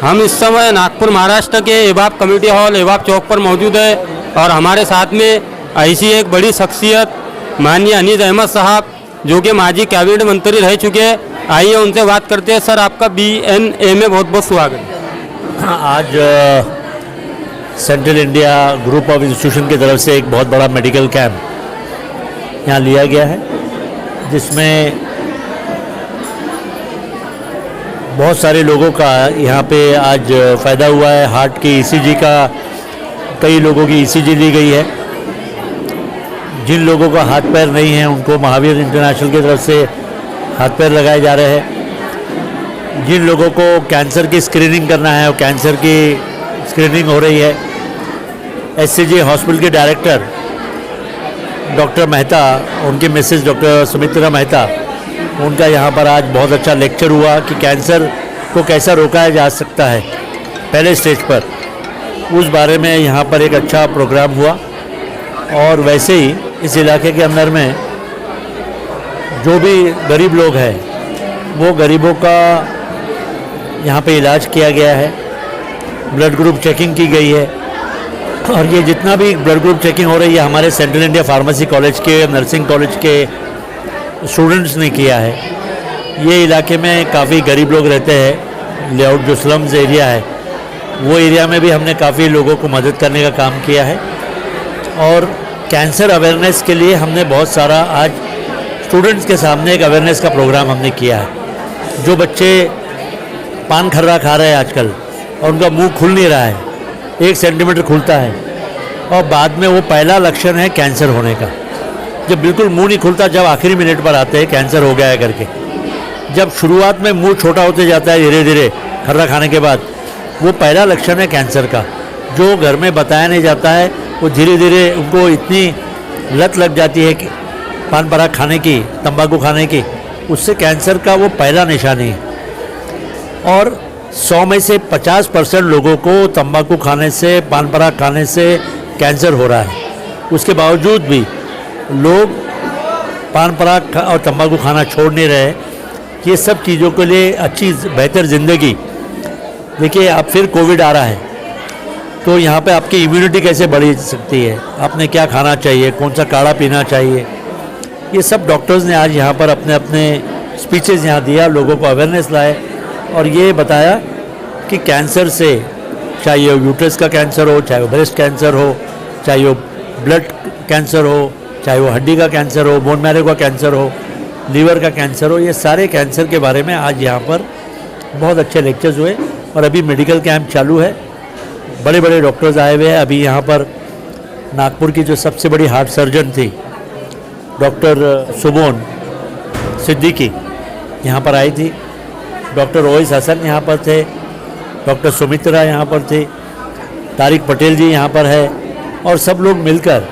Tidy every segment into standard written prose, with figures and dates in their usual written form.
हम इस समय नागपुर महाराष्ट्र के एवाब कम्युनिटी हॉल एवाब चौक पर मौजूद है और हमारे साथ में ऐसी एक बड़ी शख्सियत माननीय अनीस अहमद साहब जो कि माजी कैबिनेट मंत्री रह चुके हैं। आइए उनसे बात करते हैं। सर, आपका BNA में बहुत बहुत स्वागत। आज central India group of institution की तरफ से एक बहुत बड़ा मेडिकल कैंप यहाँ लिया गया है, जिसमें बहुत सारे लोगों का यहाँ पे आज फ़ायदा हुआ है। हार्ट की ECG का कई लोगों की ECG ली गई है। जिन लोगों का हाथ पैर नहीं है उनको महावीर इंटरनेशनल की तरफ से हाथ पैर लगाए जा रहे हैं। जिन लोगों को कैंसर की स्क्रीनिंग करना है वो कैंसर की स्क्रीनिंग हो रही है। SCG हॉस्पिटल के डायरेक्टर डॉक्टर मेहता, उनकी मिसेस डॉक्टर सुमित्रा मेहता, उनका यहाँ पर आज बहुत अच्छा लेक्चर हुआ कि कैंसर को कैसा रोका जा सकता है पहले स्टेज पर। उस बारे में यहाँ पर एक अच्छा प्रोग्राम हुआ। और वैसे ही इस इलाके के अंदर में जो भी गरीब लोग हैं वो गरीबों का यहाँ पे इलाज किया गया है। ब्लड ग्रुप चेकिंग की गई है और ये जितना भी ब्लड ग्रुप चेकिंग हो रही है हमारे सेंट्रल इंडिया फार्मेसी कॉलेज के, नर्सिंग कॉलेज के स्टूडेंट्स ने किया है। ये इलाके में काफ़ी गरीब लोग रहते हैं। लेआउट जो स्लम्स एरिया है वो एरिया में भी हमने काफ़ी लोगों को मदद करने का काम किया है। और कैंसर अवेयरनेस के लिए हमने बहुत सारा आज स्टूडेंट्स के सामने एक अवेयरनेस का प्रोग्राम हमने किया है। जो बच्चे पान खर्रा खा रहे हैं आजकल और उनका मुंह खुल नहीं रहा है, 1 सेंटीमीटर खुलता है और बाद में वो पहला लक्षण है कैंसर होने का। जब बिल्कुल मुंह नहीं खुलता, जब आखिरी मिनट पर आते हैं कैंसर हो गया है करके। जब शुरुआत में मुंह छोटा होते जाता है धीरे धीरे खर्रा खाने के बाद, वो पहला लक्षण है कैंसर का, जो घर में बताया नहीं जाता है। वो धीरे धीरे उनको इतनी लत लग जाती है कि पान पराग खाने की, तंबाकू खाने की, उससे कैंसर का वो पहला निशानी है। और 100 में से 50% लोगों को तंबाकू खाने से, पान पराग खाने से कैंसर हो रहा है। उसके बावजूद भी लोग पान पराग और तंबाकू खाना छोड़ नहीं रहे। ये सब चीज़ों के लिए अच्छी बेहतर ज़िंदगी। देखिए, अब फिर कोविड आ रहा है तो यहाँ पे आपकी इम्यूनिटी कैसे बढ़ सकती है, आपने क्या खाना चाहिए, कौन सा काढ़ा पीना चाहिए, ये सब डॉक्टर्स ने आज यहाँ पर अपने अपने स्पीचेस यहाँ दिया, लोगों को अवेयरनेस लाए और ये बताया कि कैंसर से, चाहे वो यूट्रस का कैंसर हो, चाहे वो ब्रेस्ट कैंसर हो, चाहे वो ब्लड कैंसर हो, चाहे वो हड्डी का कैंसर हो, बोन मैरो का कैंसर हो, लीवर का कैंसर हो, ये सारे कैंसर के बारे में आज यहाँ पर बहुत अच्छे लेक्चर्स हुए। और अभी मेडिकल कैंप चालू है, बड़े बड़े डॉक्टर्स आए हुए हैं। अभी यहाँ पर नागपुर की जो सबसे बड़ी हार्ट सर्जन थी डॉक्टर सुबोन सिद्दीकी यहाँ पर आई थी, डॉक्टर ओवैस हसन यहाँ पर थे, डॉक्टर सुमित्रा यहाँ पर थे, तारिक पटेल जी यहाँ पर है और सब लोग मिलकर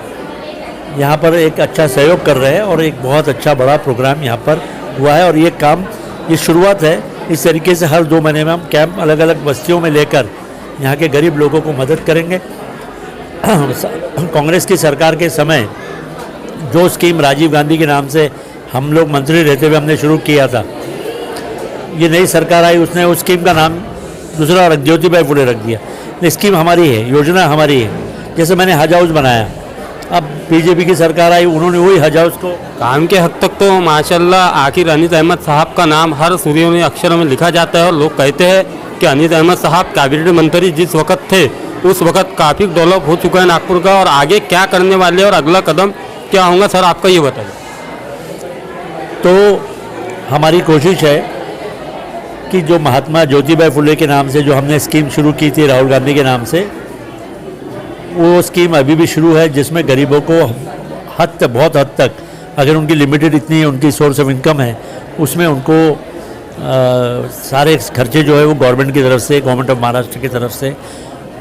यहाँ पर एक अच्छा सहयोग कर रहे हैं और एक बहुत अच्छा बड़ा प्रोग्राम यहाँ पर हुआ है। और ये काम, ये शुरुआत है। इस तरीके से हर 2 महीने में हम कैंप अलग अलग बस्तियों में लेकर यहाँ के गरीब लोगों को मदद करेंगे। कांग्रेस की सरकार के समय जो स्कीम राजीव गांधी के नाम से हम लोग मंत्री रहते हुए हमने शुरू किया था, ये नई सरकार आई, उसने उस स्कीम का नाम दूसरा रख, ज्योतिबाई फुले रख दिया। ये स्कीम हमारी है, योजना हमारी है। जैसे मैंने हज हाउस बनाया, अब बीजेपी की सरकार आई, उन्होंने वही हज हाउस को काम के हद तक तो माशाल्लाह आखिर अनीस अहमद साहब का नाम हर सूर्योदय अक्षरों में लिखा जाता है। और लोग कहते हैं कि अनीस अहमद साहब कैबिनेट मंत्री जिस वक्त थे उस वक्त काफ़ी डेवलप हो चुका है नागपुर का, और आगे क्या करने वाले और अगला कदम क्या होगा सर, आपका ये बताइए। तो हमारी कोशिश है कि जो महात्मा ज्योतिबाई फुले के नाम से जो हमने स्कीम शुरू की थी राहुल गांधी के नाम से, वो स्कीम अभी भी शुरू है, जिसमें गरीबों को बहुत हद तक, अगर उनकी लिमिटेड इतनी उनकी सोर्स ऑफ इनकम है, उसमें उनको सारे खर्चे जो है वो गवर्नमेंट की तरफ से, गवर्नमेंट ऑफ महाराष्ट्र की तरफ से,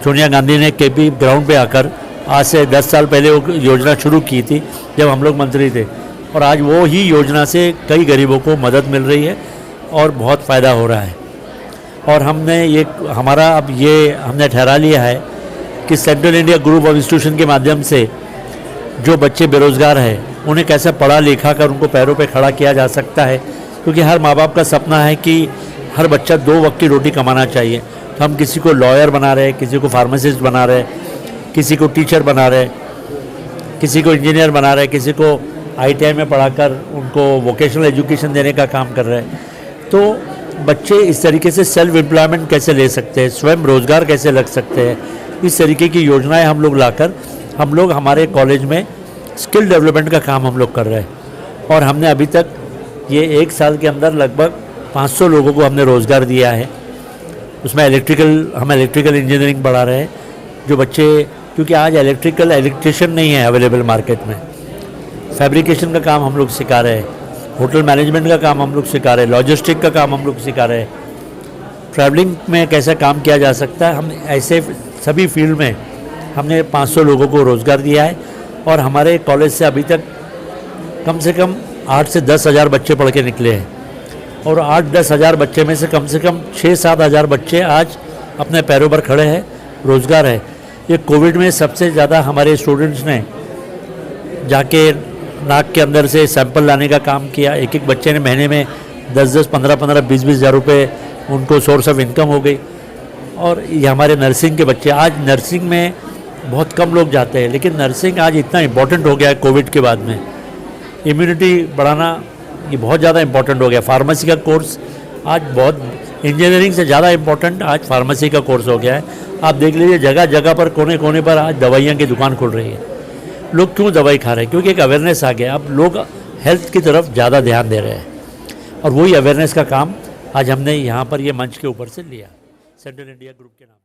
सोनिया गांधी ने KP ग्राउंड पे आकर आज से 10 साल पहले वो योजना शुरू की थी जब हम लोग मंत्री थे। और आज वो ही योजना से कई गरीबों को मदद मिल रही है और बहुत फ़ायदा हो रहा है। और हमने ये हमने ठहरा लिया है कि central India group of institution के माध्यम से जो बच्चे बेरोज़गार हैं उन्हें कैसे पढ़ा लिखा कर उनको पैरों पे खड़ा किया जा सकता है, क्योंकि हर माँ बाप का सपना है कि हर बच्चा 2 वक्त की रोटी कमाना चाहिए। तो हम किसी को लॉयर बना रहे हैं, किसी को फार्मासिस्ट बना रहे हैं, किसी को टीचर बना रहे हैं, किसी को इंजीनियर बना रहे हैं, किसी को ITI में पढ़ाकर उनको वोकेशनल एजुकेशन देने का काम कर रहे हैं। तो बच्चे इस तरीके से सेल्फ एम्प्लॉयमेंट कैसे ले सकते हैं, स्वयं रोज़गार कैसे लग सकते हैं, इस तरीके की योजनाएं हम लोग लाकर हम लोग हमारे कॉलेज में स्किल डेवलपमेंट का काम हम लोग कर रहे हैं। और हमने अभी तक ये 1 साल के अंदर लगभग 500 लोगों को हमने रोज़गार दिया है। उसमें हम इलेक्ट्रिकल इंजीनियरिंग पढ़ा रहे हैं, जो बच्चे, क्योंकि आज इलेक्ट्रिशियन नहीं है अवेलेबल मार्केट में, फैब्रिकेशन का काम हम लोग सिखा रहे हैं, होटल मैनेजमेंट का काम हम लोग सिखा रहे हैं, लॉजिस्टिक का काम हम लोग सिखा रहे हैं, ट्रैवलिंग में कैसे काम किया जा सकता है। हम ऐसे सभी फील्ड में हमने 500 लोगों को रोज़गार दिया है। और हमारे कॉलेज से अभी तक कम से कम 8 से 10 हज़ार बच्चे पढ़ के निकले हैं। और 8-10 हज़ार बच्चे में से कम 6-7 हज़ार बच्चे आज अपने पैरों पर खड़े हैं, रोज़गार है। ये कोविड में सबसे ज़्यादा हमारे स्टूडेंट्स ने जाके नाक के अंदर से सैंपल लाने का काम किया। एक बच्चे ने महीने में 10-10, 15-15, 20-20 हज़ार रुपये उनको सोर्स ऑफ इनकम हो गई। और ये हमारे नर्सिंग के बच्चे, आज नर्सिंग में बहुत कम लोग जाते हैं, लेकिन नर्सिंग आज इतना इम्पोर्टेंट हो गया है कोविड के बाद में। इम्यूनिटी बढ़ाना ये बहुत ज़्यादा इम्पोर्टेंट हो गया। फार्मेसी का कोर्स आज बहुत, इंजीनियरिंग से ज़्यादा इम्पोर्टेंट आज फार्मेसी का कोर्स हो गया है। आप देख लीजिए जगह जगह पर, कोने कोने पर आज दवाइयाँ की दुकान खुल रही है। लोग क्यों दवाई खा रहे हैं? क्योंकि एक अवेयरनेस आ गया। अब लोग हेल्थ की तरफ ज़्यादा ध्यान दे रहे हैं, और वही अवेयरनेस का काम आज हमने यहाँ पर ये मंच के ऊपर से लिया, सेंट्रल इंडिया ग्रुप के नाम।